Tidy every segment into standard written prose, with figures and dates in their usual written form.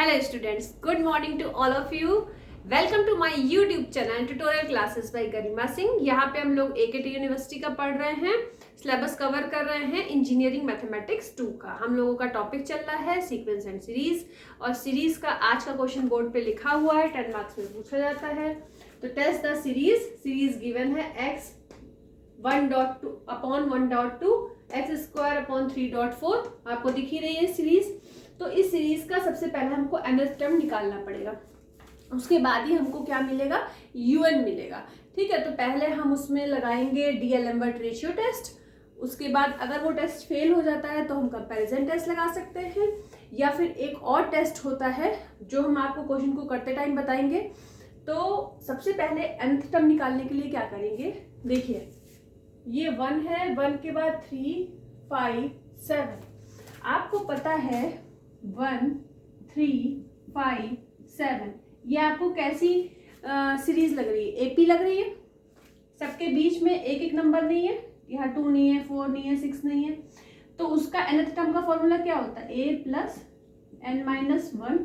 Hello students, good morning to all of you. Welcome to my YouTube channel Tutorial Classes by Garima Singh. यहाँ पे हम लोग AKT university का पढ़ रहे हैं, सिलेबस कवर कर रहे हैं इंजीनियरिंग मैथमेटिक्स 2 का। हम लोगों का टॉपिक चल रहा है सीक्वेंस एंड सीरीज, और सीरीज का आज का क्वेश्चन बोर्ड पे लिखा हुआ है, 10 मार्क्स में पूछा जाता है। तो टेस्ट द सीरीज गिवन है x 1.2 x स्क्वायर अपॉन 3.4, आपको दिख ही रही है सीरीज। तो इस सीरीज का सबसे पहले हमको nth टर्म निकालना पड़ेगा, उसके बाद ही हमको क्या मिलेगा, un मिलेगा। ठीक है, तो पहले हम उसमें लगाएंगे डी-एलेम्बर्ट रेशियो टेस्ट। उसके बाद अगर वो टेस्ट फेल हो जाता है तो हम कंपैरिजन टेस्ट लगा सकते हैं, या फिर एक और टेस्ट होता है जो हम आपको क्वेश्चन को करते टाइम बताएंगे। तो सबसे पहले nth टर्म निकालने के लिए क्या करेंगे, देखिए ये 1 है, 1 के बाद 3, 5, 7। आपको पता है 1, 3, 5, 7 ये आपको कैसी सीरीज लग रही है, एपी लग रही है। सबके बीच में एक एक नंबर नहीं है, यहाँ 2 नहीं है, 4 नहीं है, 6 नहीं है। तो उसका nth टर्म का फॉर्मूला क्या होता है, a plus n minus 1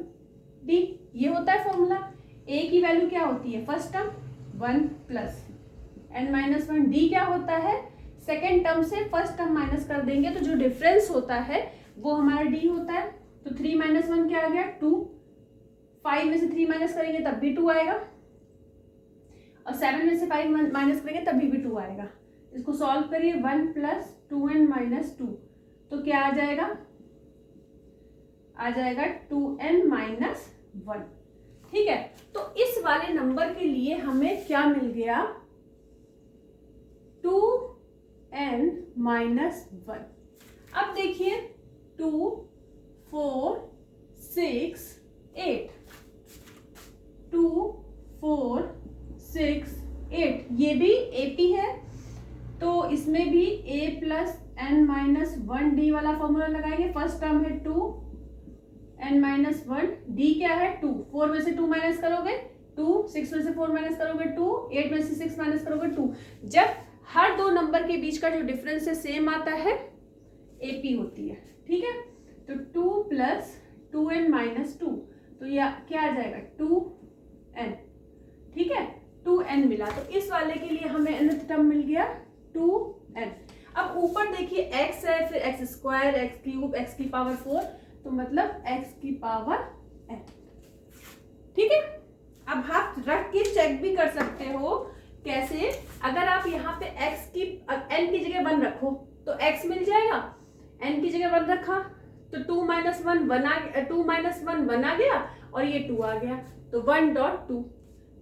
d, ये होता है फॉर्मूला। a की वैल्यू क्या होती है, first term 1 plus n minus 1, d क्या होता है, सेकेंड टर्म से फर्स्ट टर्म माइनस कर देंगे तो जो डिफरेंस होता है वो हमारा d होता है। तो 3 माइनस 1 क्या आ गया, 2। 5 में से 3 माइनस करेंगे तब भी 2 आएगा, और 7 में से 5 माइनस करेंगे तब भी 2 आएगा। इसको सॉल्व करिए, 1 प्लस 2n माइनस 2, तो क्या आ जाएगा, आ जाएगा 2n माइनस 1। ठीक है, तो इस वाले नंबर के लिए हमें क्या मिल गया, 2n माइनस 1। अब देखिए 2, 4, 6, 8, 2, 4, 6, 8 ये भी एपी है, तो इसमें भी a plus n minus 1 D वाला फॉर्मूला लगाएंगे। फर्स्ट टर्म है 2n माइनस 1, डी क्या है 2, 4 में से 2 माइनस करोगे 2, 6 में से 4 माइनस करोगे 2, 8 में से 6 माइनस करोगे 2। जब हर दो नंबर के बीच का जो डिफरेंस है सेम आता है, एपी होती है। ठीक है, तो 2 प्लस 2n माइनस 2, तो यह क्या आ जाएगा 2n। ठीक है, 2n मिला, तो इस वाले के लिए हमें nth टर्म मिल गया 2n। अब ऊपर देखिए x है, फिर x square, x cube, x की पावर 4, तो मतलब x की पावर n। ठीक है, अब आप रख के चेक भी कर सकते हो, कैसे, अगर आप यहाँ पे x की n की जगह 1 रखो तो x मिल जाएगा, n की जगह 1 रखा तो 2 माइनस 1 1 आ गया, 2 माइनस 1 1 आ गया, और ये 2 आ गया, तो 1.2।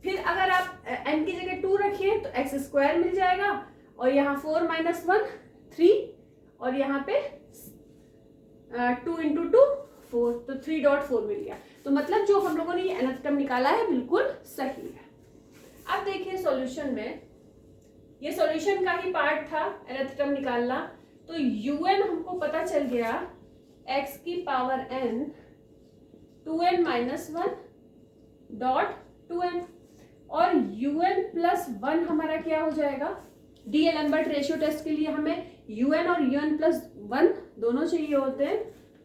फिर अगर आप n की जगह 2 रखिए तो x स्क्वायर मिल जाएगा, और यहाँ 4 माइनस 1 3, और यहाँ पे 2 इंटू 2 4, तो 3.4 मिल गया। तो मतलब जो हम लोगों ने ये nth टर्म निकाला है बिल्कुल सही है। अब देखिए सॉल्यूशन में, ये सॉल्यूशन का ही पार्ट था nth टर्म निकालना। तो un हमको पता चल गया x की power n 2n minus 1 dot 2n, और un प्लस 1 हमारा क्या हो जाएगा, डी-एलेम्बर्ट रेशियो टेस्ट के लिए हमें un और un प्लस 1 दोनों चाहिए होते हैं।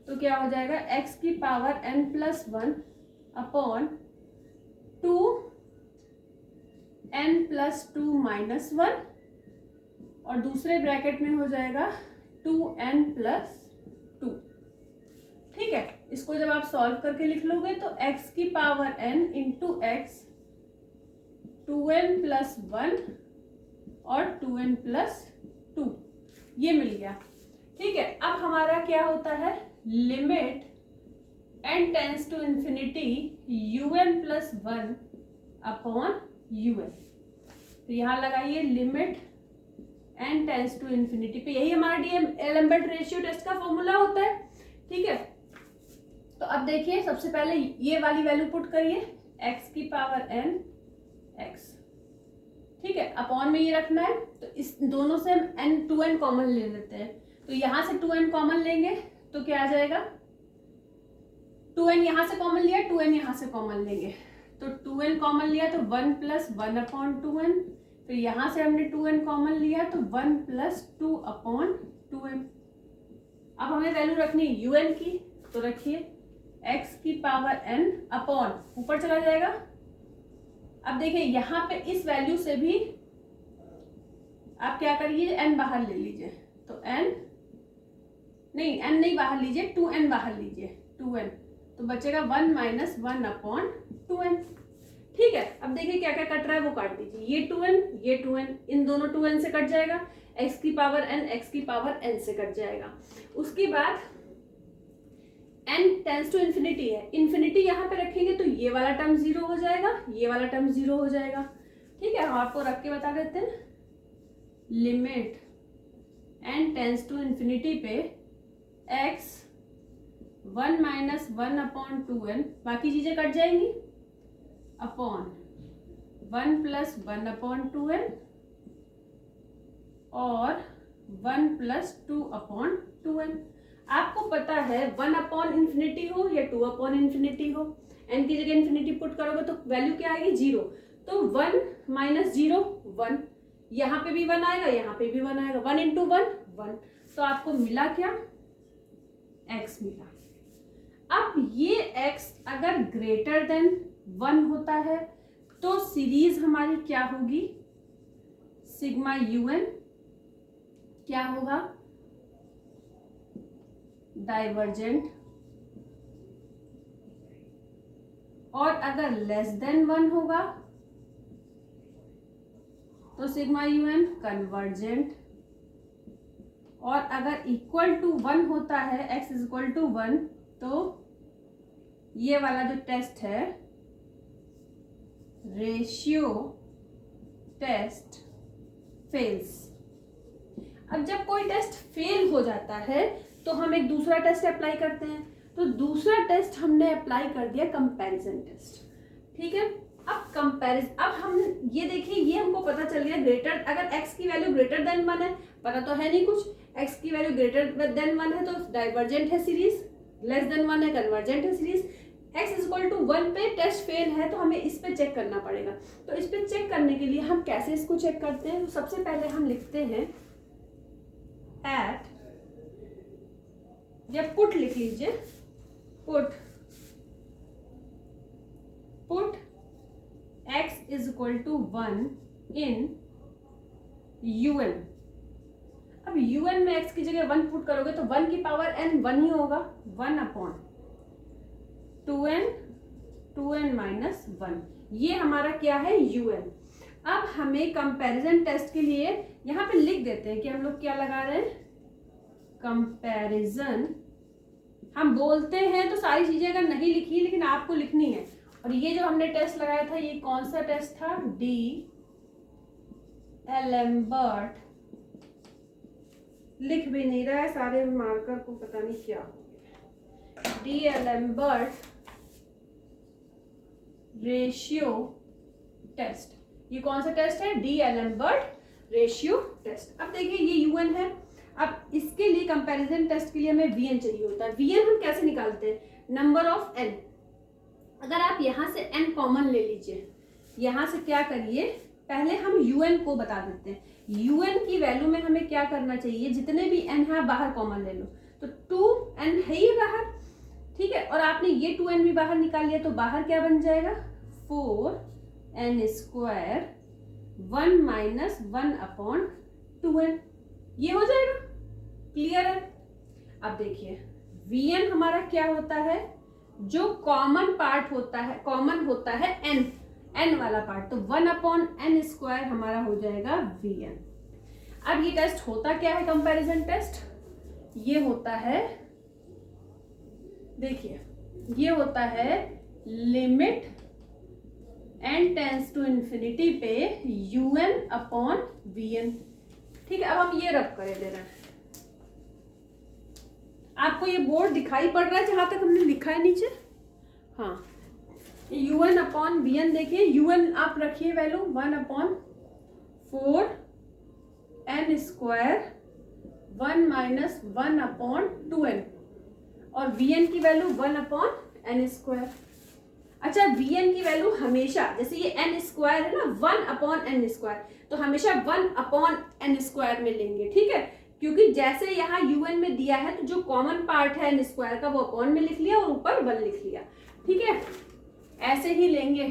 तो क्या हो जाएगा, x की power n plus 1 upon 2n plus 2 minus 1, और दूसरे ब्रैकेट में हो जाएगा 2n प्लस 2। ठीक है, इसको जब आप सॉल्व करके लिख लोगे तो x की power n into x 2n plus 1 और 2n प्लस 2 ये मिल गया। ठीक है, अब हमारा क्या होता है, limit n tends to infinity un plus 1 upon un। तो यहाँ लगाइए limit n tends to infinity पे, यही हमारा डी-एलेम्बर्ट रेशियो टेस्ट का फॉर्मूला होता है। ठीक है, तो अब देखिए सबसे पहले ये वाली वैल्यू पुट करिए, x की पावर n x। ठीक है, अपॉन में ये रखना है, तो इस दोनों से हम n 2n कॉमन ले लेते हैं। तो यहाँ से 2n कॉमन लेंगे तो क्या आ जाएगा, 2n यहाँ से कॉमन लिया, 2n यहाँ से कॉमन लेंगे, तो 2n कॉमन लिया तो 1 प्लस 1 अपॉन 2n, फिर यहाँ से हमने 2n कॉमन लिया तो 1 प्लस 2 अपॉन 2n। अब हमें वैल्यू रखनी है un की, तो रखिए एक्स की पावर एन अपॉन ऊपर चला जाएगा। अब देखिए यहाँ पे इस वैल्यू से भी आप क्या करिए, एन बाहर ले लीजिए, तो एन नहीं बाहर लीजिए, 2n बाहर लीजिए, 2n, तो बचेगा 1 माइनस 1 अपॉन 2n। ठीक है, अब देखिए क्या क्या कट रहा है वो काट दीजिए, ये 2n ये 2n, इन दोनों 2n से कट जाएगा, x की पावर n x की पावर n से कट जाएगा। उसके बाद n टेंस टू इन्फिनिटी है, इन्फिनिटी यहाँ पे रखेंगे तो ये वाला टर्म 0 हो जाएगा, ये वाला टर्म 0 हो जाएगा। ठीक है, हम आपको रख के बता देते हैं, limit n tends to infinity पे x 1 माइनस 1 अपॉन 2n, बाकी चीजें कट जाएंगी, अपॉन 1 प्लस 1 अपॉन 2n और 1 प्लस 2 अपॉन 2n। आपको पता है 1 अपॉन इन्फिनिटी हो या 2 अपॉन इन्फिनिटी हो, n की जगह इन्फिनिटी पुट करोगे तो वैल्यू क्या आएगी, 0। तो 1 माइनस 0 1, यहाँ पे भी 1 आएगा, यहाँ पे भी 1 आएगा, 1 इंटू 1 1, तो आपको मिला क्या, x मिला। अब ये x अगर ग्रेटर देन 1 होता है तो सीरीज हमारी क्या होगी, सिग्मा un क्या होगा, डाइवर्जेंट, और अगर लेस देन 1 होगा तो सिग्मा un कन्वर्जेंट, और अगर इक्वल टू 1 होता है, x इज इक्वल टू 1, तो ये वाला जो टेस्ट है रेशियो टेस्ट फेल्स। अब जब कोई टेस्ट फेल हो जाता है तो हम एक दूसरा टेस्ट अप्लाई करते हैं, तो दूसरा टेस्ट हमने अप्लाई कर दिया कंपैरिजन टेस्ट। ठीक है, अब हम ये देखिए, ये हमको पता चल गया ग्रेटर, अगर x की वैल्यू ग्रेटर देन 1 है, पता तो है नहीं कुछ, x की वैल्यू ग्रेटर देन 1 है तो डाइवर्जेंट है सीरीज, लेस देन 1 है कन्वर्जेंट है series, x is equal to 1 पे टेस्ट फेल है तो हमें इस पे चेक करना पड़ेगा। तो इस पे चेक करने के लिए हम कैसे इसको चेक करते हैं, तो सबसे पहले हम लिखते हैं एट, या पुट लिख लीजिए, put x is equal to 1 in un। अब un में x की जगह 1 पुट करोगे तो 1 की पावर n 1 ही होगा, 1 अपॉन 2n माइनस 1, ये हमारा क्या है un। अब हमें कंपैरिजन टेस्ट के लिए यहाँ पे लिख देते हैं कि हम लोग क्या लगा रहे हैं, कंपैरिजन। हम बोलते हैं तो सारी चीजें अगर नहीं लिखी लेकिन आपको लिखनी है, और ये जो हमने टेस्ट लगाया था ये कौन सा टेस्ट था, डी एलेम्बर्ट, लिख भी नहीं रहा है, सारे मार्कर को पता नहीं क्या हो गया, डी एलेम्बर्ट रेशियो टेस्ट। ये कौन सा टेस्ट है, डी एलेम्बर्ट रेशियो टेस्ट। अब देखिए ये un है, अब इसके लिए कंपैरिजन टेस्ट के लिए हमें vn चाहिए होता है। vn हम कैसे निकालते हैं, नंबर ऑफ n, अगर आप यहां से n कॉमन ले लीजिए, यहां से क्या करिए, पहले हम un को बता देते हैं। un की वैल्यू में हमें क्या करना चाहिए, जितने भी n है बाहर कॉमन ले लो, तो 2n है ही बाहर, ठीक है, और आपने ये 2n भी बाहर निकाल लिया तो बाहर क्या बन जाएगा, 4n square 1 minus 1 upon 2n, ये हो जाएगा, क्लियर है। अब देखिए vn हमारा क्या होता है, जो कॉमन पार्ट होता है, कॉमन होता है n वाला पार्ट, तो 1 अपॉन n स्क्वायर हमारा हो जाएगा vn। अब ये टेस्ट होता क्या है, कंपैरिजन टेस्ट, ये होता है, देखिए ये होता है limit n tends to infinity पे un अपॉन vn। ठीक है, अब हम ये रब करे ले रहे हैं, आपको ये बोर्ड दिखाई पड़ रहा है जहां तक हमने लिखा है नीचे, हाँ, un अपॉन vn, देखिए un आप रखिए value 1 upon 4n square 1 minus 1 upon 2n, और vn की वैल्यू 1 अपॉन n स्क्वायर। अच्छा, vn की वैल्यू हमेशा, जैसे ये n स्क्वायर है ना, 1 अपॉन n स्क्वायर, तो हमेशा 1 अपॉन n स्क्वायर में लेंगे, ठीक है, क्योंकि जैसे यहाँ un में दिया है तो जो कॉमन पार्ट है n स्क्वायर का वो अपॉन में लिख लिया और ऊपर 1 लिख लिया, ठीक है। ऐसे ही लेंगे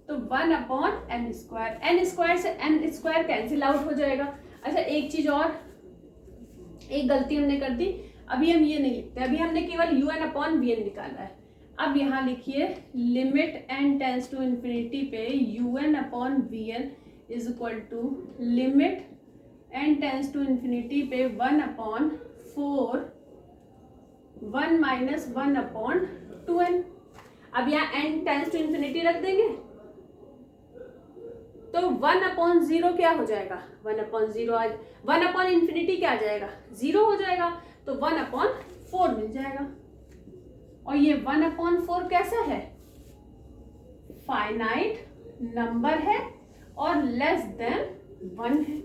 तो 1 अपॉन n स्क्वायर से n स्क्वायर कैंसिल आउट हो जाएगा। अच्छा एक चीज और, एक गलती हमने कर दी, अभी हम ये नहीं लिखते, अभी हमने केवल un अपॉन vn निकाला है। अब यहाँ लिखिए limit n tends to infinity पे un upon vn is equal to limit n tends to infinity पे 1 अपॉन 4 1 माइनस 1 अपॉन 2n। अब यहाँ n टेंस टू इन्फिनिटी रख देंगे तो 1 अपॉन 0 क्या हो जाएगा, 1 अपॉन 0 1 अपॉन इन्फिनिटी क्या आ जाएगा, 0 हो जाएगा, तो 1 अपॉन 4 मिल जाएगा। और ये 1 अपॉन 4 कैसा है, फाइनाइट नंबर है और लेस देन 1 है।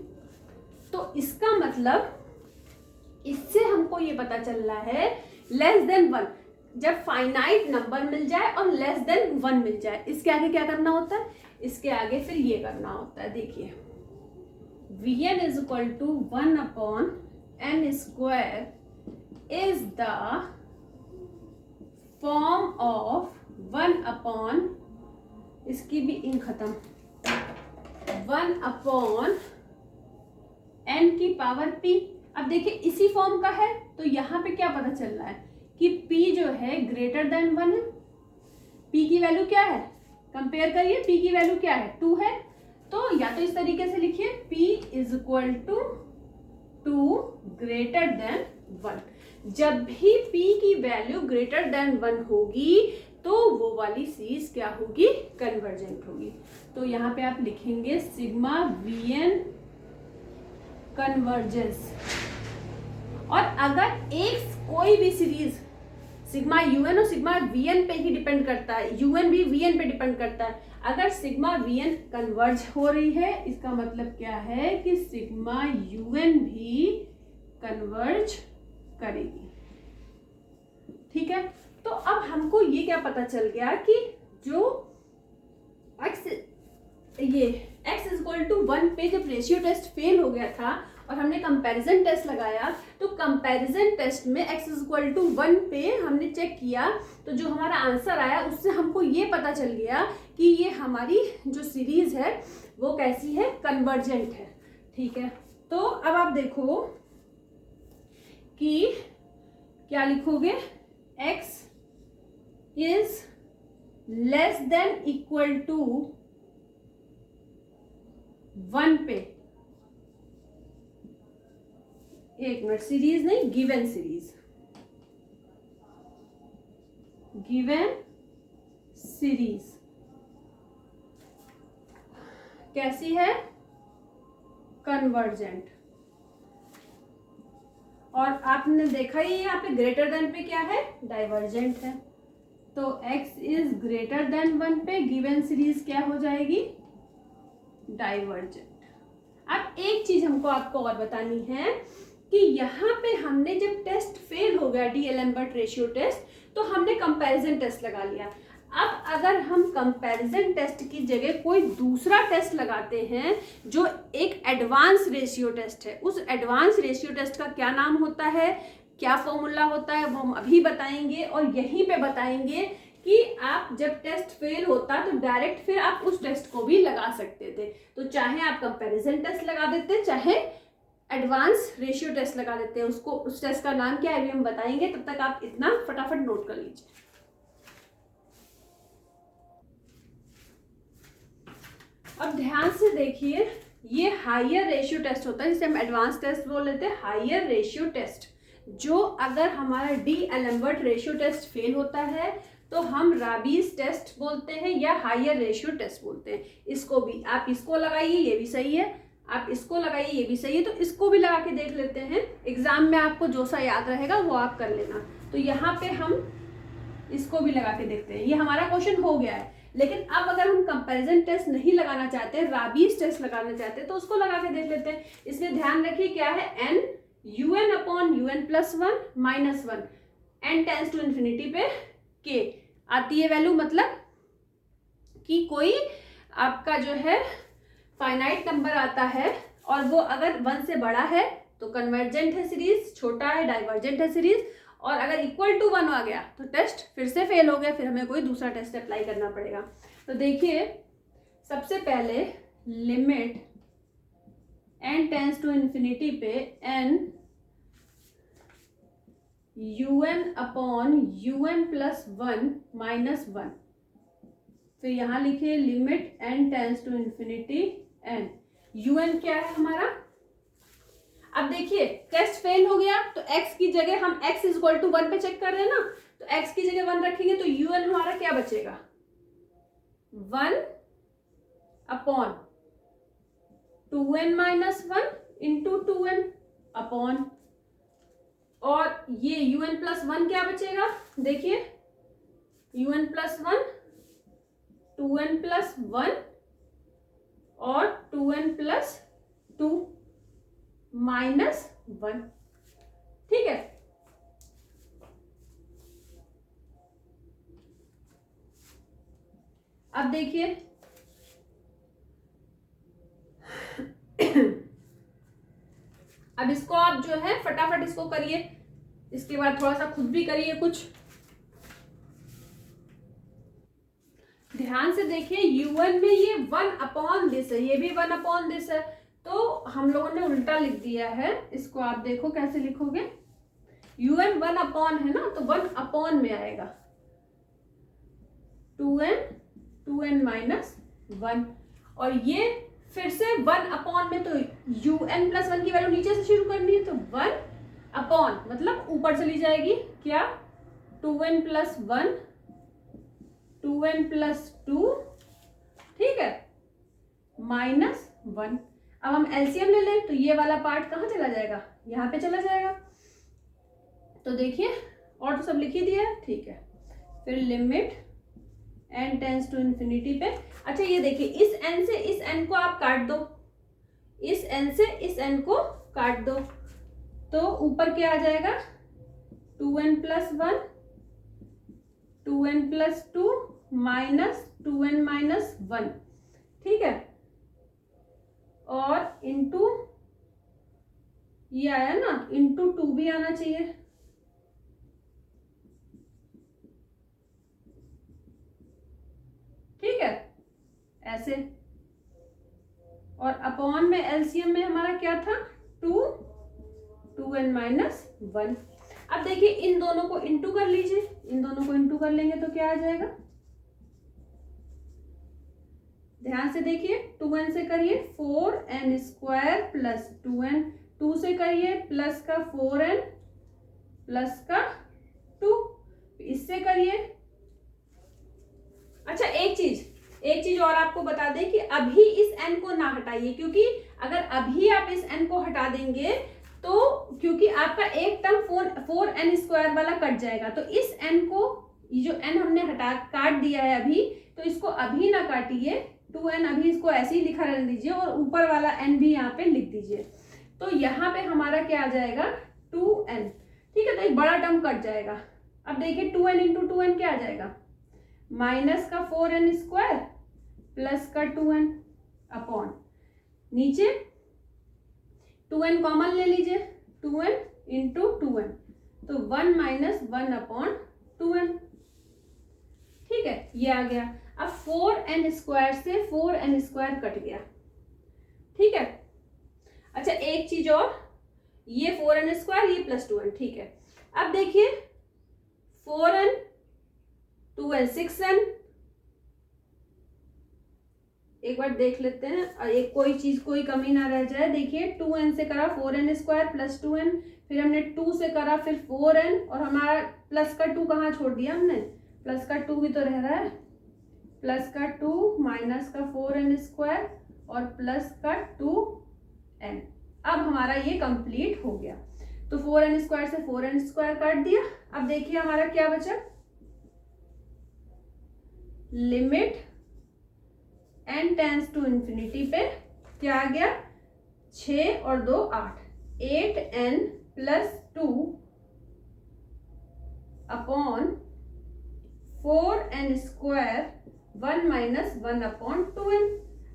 तो इसका मतलब इससे हमको ये पता चल रहा है लेस देन 1, जब फाइनाइट नंबर मिल जाए और लेस देन 1 मिल जाए, इसके आगे क्या करना होता है, इसके आगे फिर ये करना होता है। देखिए vn is equal to 1 upon n square is the form of 1 upon, इसकी भी इन खत्म, 1 अपॉन n की पावर p। अब देखिए इसी फॉर्म का है तो यहाँ पे क्या पता चल रहा है कि p जो है ग्रेटर देन 1 है। p की वैल्यू क्या है, कंपेयर करिए, p की वैल्यू क्या है, 2 है। तो या तो इस तरीके से लिखिए p is equal to 2 greater than 1। जब भी p की वैल्यू ग्रेटर देन 1 होगी तो वो वाली सीरीज क्या होगी, कन्वर्जेंट होगी। तो यहाँ पे आप लिखेंगे सिग्मा vn कन्वर्जेंस। और अगर एक कोई भी सीरीज सिग्मा un और सिग्मा vn पे ही डिपेंड करता है, un भी vn पे डिपेंड करता है, अगर सिग्मा vn कन्वर्ज हो रही है इसका मतलब क्या है कि सिग्मा un भी कन्वर्ज करेगी, ठीक है। तो अब हमको ये क्या पता चल गया कि जो x इज इक्वल टू 1 पे जब रेशियो टेस्ट फेल हो गया था और हमने कंपैरिजन टेस्ट लगाया तो कंपैरिजन टेस्ट में x इज इक्वल टू 1 पे हमने चेक किया तो जो हमारा आंसर आया उससे हमको ये पता चल गया कि ये हमारी जो सीरीज है वो कैसी है, कन्वर्जेंट है, ठीक है। तो अब आप देखो कि क्या लिखोगे, x is less than equal to 1 पे, एक मिनट, सीरीज नहीं, गिवन सीरीज, गिवन सीरीज कैसी है, कन्वर्जेंट। और आपने देखा ही यहाँ पे ग्रेटर देन पे क्या है, डाइवर्जेंट है। तो x इज ग्रेटर देन 1 पे गिवन सीरीज क्या हो जाएगी, डाइवर्जेंट। अब एक चीज हमको आपको और बतानी है कि यहाँ पे हमने जब टेस्ट फेल हो गया डी-एलेम्बर्ट रेशियो टेस्ट तो हमने कंपैरिजन टेस्ट लगा लिया। अब अगर हम कंपैरिजन टेस्ट की जगह कोई दूसरा टेस्ट लगाते हैं जो एक एडवांस रेशियो टेस्ट है, उस एडवांस रेशियो टेस्ट का क्या नाम होता है, क्या फॉर्मूला होता है, वो हम अभी बताएंगे। और यहीं पे बताएंगे कि आप जब टेस्ट फेल होता तो डायरेक्ट फिर आप उस टेस्ट को भी लगा सकते थे। तो चाहे आप कंपैरिजन टेस्ट लगा देते, चाहे एडवांस रेशियो टेस्ट लगा देते हैं, उसको उस टेस्ट का नाम क्या है अभी हम बताएंगे। तब तक आप इतना फटाफट नोट कर लीजिए। अब ध्यान से देखिए, ये हायर रेशियो टेस्ट होता है जिसे हम एडवांस टेस्ट बोल लेते हैं, हायर रेशियो टेस्ट। जो अगर हमारा डी-एलेम्बर्ट रेशियो टेस्ट फेल होता है तो हम राबीज टेस्ट बोलते हैं या हायर रेशियो टेस्ट बोलते हैं। इसको भी आप इसको लगाइए, ये भी सही है, आप इसको लगाइए, ये भी सही है। तो इसको भी लगा के देख लेते हैं, एग्जाम में आपको जो सा याद रहेगा वो आप कर लेना। तो यहाँ पे हम इसको भी लगा के देखते हैं, ये हमारा क्वेश्चन हो गया है। लेकिन अब अगर हम कंपैरिजन टेस्ट नहीं लगाना चाहते, राबीज टेस्ट लगाना चाहते हैं, तो उसको लगा के देख लेते हैं। इसमें ध्यान रखिए क्या है, n un upon un plus 1 minus 1 n tends to infinity पे k आती है वैल्यू। मतलब कि कोई आपका जो है फाइनाइट नंबर आता है और वो अगर 1 से बड़ा है तो कन्वर्जेंट है सीरीज, छोटा है डाइवर्जेंट है सीरीज, और अगर इक्वल टू 1 आ गया तो टेस्ट फिर से फेल हो गया, फिर हमें कोई दूसरा टेस्ट अप्लाई करना पड़ेगा। तो देखिए सबसे पहले limit n tends to infinity पे n un upon un plus 1 minus 1, फिर यहां लिखिए limit n tends to infinity n, un क्या है हमारा। अब देखिए टेस्ट फेल हो गया तो x की जगह हम x इक्वल टू 1 पे चेक कर रहे हैं ना, तो x की जगह 1 रखेंगे तो un हमारा क्या बचेगा 1 upon 2n minus 1 into 2n upon, और ये un प्लस 1 क्या बचेगा, देखिए un प्लस 1 2n प्लस 1 और 2n प्लस 2 माइनस 1, ठीक है। अब देखिए अब इसको आप जो है फटाफट इसको करिए, इसके बाद थोड़ा सा खुद भी करिए कुछ। ध्यान से देखिए u1 में ये 1 अपॉन दिस है, ये भी 1 अपॉन दिस है, तो हम लोगों ने उल्टा लिख दिया है। इसको आप देखो कैसे लिखोगे, un 1 अपॉन है ना, तो 1 अपॉन में आएगा 2n माइनस 1, और ये फिर से 1 अपॉन में, तो un प्लस 1 की वैल्यू नीचे से शुरू करनी है, तो 1 अपॉन मतलब ऊपर चली जाएगी क्या 2n प्लस 1 2n प्लस 2, ठीक है, माइनस 1। अब हम एलसीएम ले लें तो ये वाला पार्ट कहाँ चला जाएगा, यहाँ पे चला जाएगा। तो देखिए और तो सब लिख ही दिया है, ठीक है। फिर limit n tends to infinity पे, अच्छा ये देखिए इस n से इस n को आप काट दो, इस n से इस n को काट दो, तो ऊपर क्या आ जाएगा 2n plus 1 2n plus 2 minus 2n minus 1, ठीक है, और इंटू ये आया ना, इंटू 2 भी आना चाहिए, ठीक है, ऐसे। और अपॉन में एलसीएम में हमारा क्या था 2n माइनस 1। अब देखिए इन दोनों को इंटू कर लीजिए, इन दोनों को इंटू कर लेंगे तो क्या आ जाएगा, ध्यान से देखिए 2n से करिए 4n स्क्वायर प्लस 2n, 2 से करिए प्लस का 4n प्लस का 2, इससे करिए। अच्छा एक चीज और आपको बता दें कि अभी इस n को ना हटाइए, क्योंकि अगर अभी आप इस n को हटा देंगे तो क्योंकि आपका एक टर्म 4n स्क्वायर वाला कट जाएगा, तो इस n को, ये जो n हमने काट दिया है अभी, तो इसको अभी ना काटिए, 2n अभी इसको ऐसे ही लिखा रहने दीजिए और ऊपर वाला n भी यहाँ पे लिख दीजिए। तो यहाँ पे हमारा क्या आ जाएगा 2n, ठीक है, तो एक बड़ा टर्म कट जाएगा। अब देखिए 2n इंटू 2n क्या आ जाएगा, माइनस का 4n स्क्वायर प्लस का 2n अपॉन, नीचे 2n कॉमन ले लीजिए, 2n इंटू 2n, तो 1 माइनस 1 अपॉन 2n, ठीक है, ये आ गया। अब 4n स्क्वायर से 4n स्क्वायर कट गया, ठीक है। अच्छा एक चीज और, ये 4n स्क्वायर ये प्लस 2n, ठीक है। अब देखिए 4n 2n 6n, एक बार देख लेते हैं और एक कोई चीज कोई कमी ना रह जाए। देखिए 2n से करा 4n स्क्वायर प्लस 2n, फिर हमने 2 से करा फिर 4n, और हमारा प्लस का 2 कहाँ छोड़ दिया हमने, प्लस का 2 भी तो रह रहा है, प्लस का 2 माइनस का 4n स्क्वायर और प्लस का 2n। अब हमारा ये कंप्लीट हो गया, तो 4n स्क्वायर से 4n स्क्वायर काट दिया। अब देखिए हमारा क्या बचा, limit n tends to infinity पे क्या आ गया 6 और 2 8, 8n plus 2 upon 4n square 1 minus 1 upon 2n।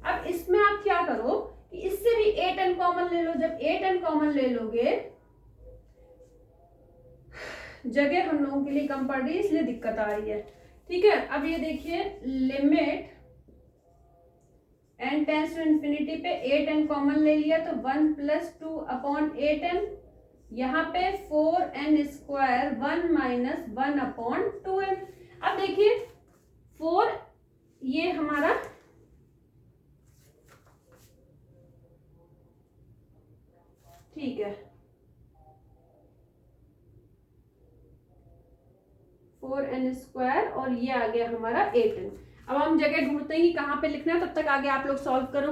अब इसमें आप क्या करो कि इससे भी 8n कॉमन ले लो। जब 8n कॉमन ले लोगे, जगह हम लोगों के लिए कम पड़ रही है इसलिए दिक्कत आ रही है। ठीक है, अब ये देखिए limit n tends to infinity पे 8n कॉमन ले लिया तो 1 + 2 अपॉन 8n, यहाँ पे 4n स्क्वायर 1 - 1 अपॉन 2n। अब देखिए 4 ये हमारा ठीक है 4n स्क्वायर और ये आ गया हमारा 8n। अब हम जगह ढूंढते हैं कि कहाँ पे लिखना है, तब तक आगे आप लोग सॉल्व करो।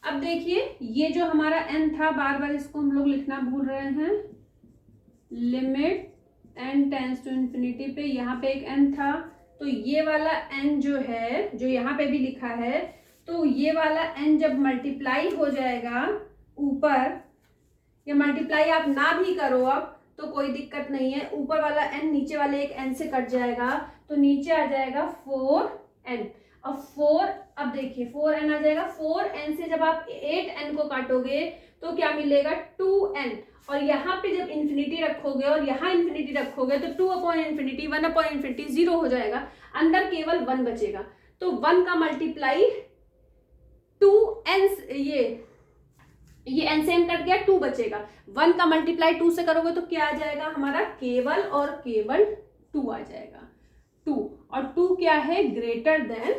अब देखिए ये जो हमारा n था, बार बार इसको हम लोग लिखना भूल रहे हैं। Limit n tends to infinity पे यहाँ पे एक n था, तो ये वाला n जो है, जो यहाँ पे भी लिखा है, तो ये वाला n जब मल्टीप्लाई हो जाएगा ऊपर, या मल्टीप्लाई आप ना भी करो अब तो कोई दिक्कत नहीं है, ऊपर वाला n नीचे वाले एक n से कट जाएगा तो नीचे आ जाएगा 4n। अब 4, अब देखिए 4n आ जाएगा। 4n से जब आप 8n को काटोगे तो क्या मिलेगा 2n, और यहाँ पे जब इन्फिनिटी रखोगे और यहाँ इन्फिनिटी रखोगे तो 2 अपॉन इन्फिनिटी 1 अपॉन इन्फिनिटी 0 हो जाएगा, अंदर केवल 1 बचेगा। तो 1 का मल्टीप्लाई 2n, ये n से n कट गया, 2 बचेगा। 1 का मल्टीप्लाई 2 से करोगे तो क्या आ जाएगा हमारा, केवल और केवल 2 आ जाएगा। 2 और 2 क्या है, ग्रेटर देन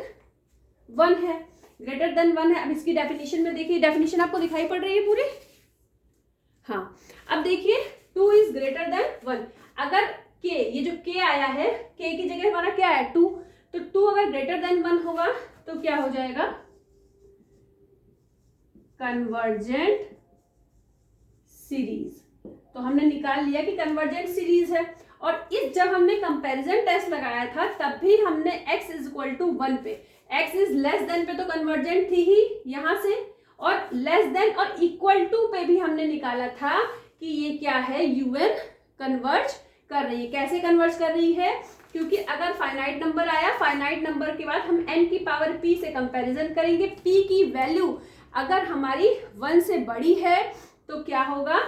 1 है, ग्रेटर देन 1 है। अब इसकी डेफिनेशन में देखिए, डेफिनेशन आपको दिखाई पड़ रही है पूरी। हाँ, अब देखिए 2 इज ग्रेटर देन 1। अगर k, ये जो k आया है, k की जगह हमारा क्या है 2, तो 2 अगर ग्रेटर देन 1 होगा तो क्या हो जाएगा, कन्वर्जेंट सीरीज। तो हमने निकाल लिया कि कन्वर्जेंट सीरीज है। और इस जब हमने कंपैरिजन टेस्ट लगाया था तब भी हमने x = 1 पे, x इज लेस देन पे तो कन्वर्जेंट थी ही यहां से, और लेस देन और इक्वल टू पे भी हमने निकाला था कि ये क्या है, un कन्वर्ज कर रही है। कैसे कन्वर्ज कर रही है, क्योंकि अगर फाइनाइट नंबर आया, फाइनाइट नंबर के बाद हम n की पावर p से कंपैरिजन करेंगे। p की वैल्यू अगर हमारी 1 से बड़ी है तो क्या होगा,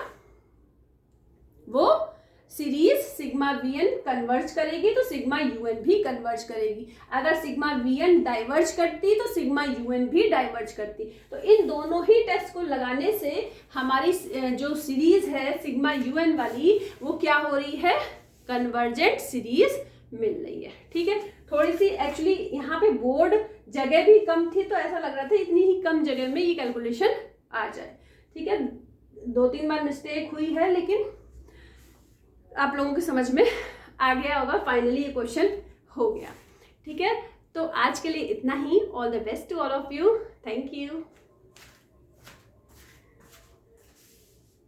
वो सीरीज सिग्मा वीएन कन्वर्ज करेगी तो सिग्मा यूएन भी कन्वर्ज करेगी। अगर सिग्मा वीएन डाइवर्ज करती तो सिग्मा यूएन भी डाइवर्ज करती। तो इन दोनों ही टेस्ट को लगाने से हमारी जो सीरीज है सिग्मा यूएन वाली, वो क्या हो रही है, कन्वर्जेंट सीरीज मिल रही है। ठीक है, थोड़ी सी एक्चुअली यहाँ पे बोर्ड जगह भी कम थी तो ऐसा लग रहा था इतनी ही कम जगह में ये कैलकुलेशन आ जाए। ठीक है, 2-3 बार मिस्टेक हुई है लेकिन आप लोगों की समझ में आ गया होगा, फाइनली ये क्वेश्चन हो गया। ठीक है, तो आज के लिए इतना ही। All the best to all of you, thank you.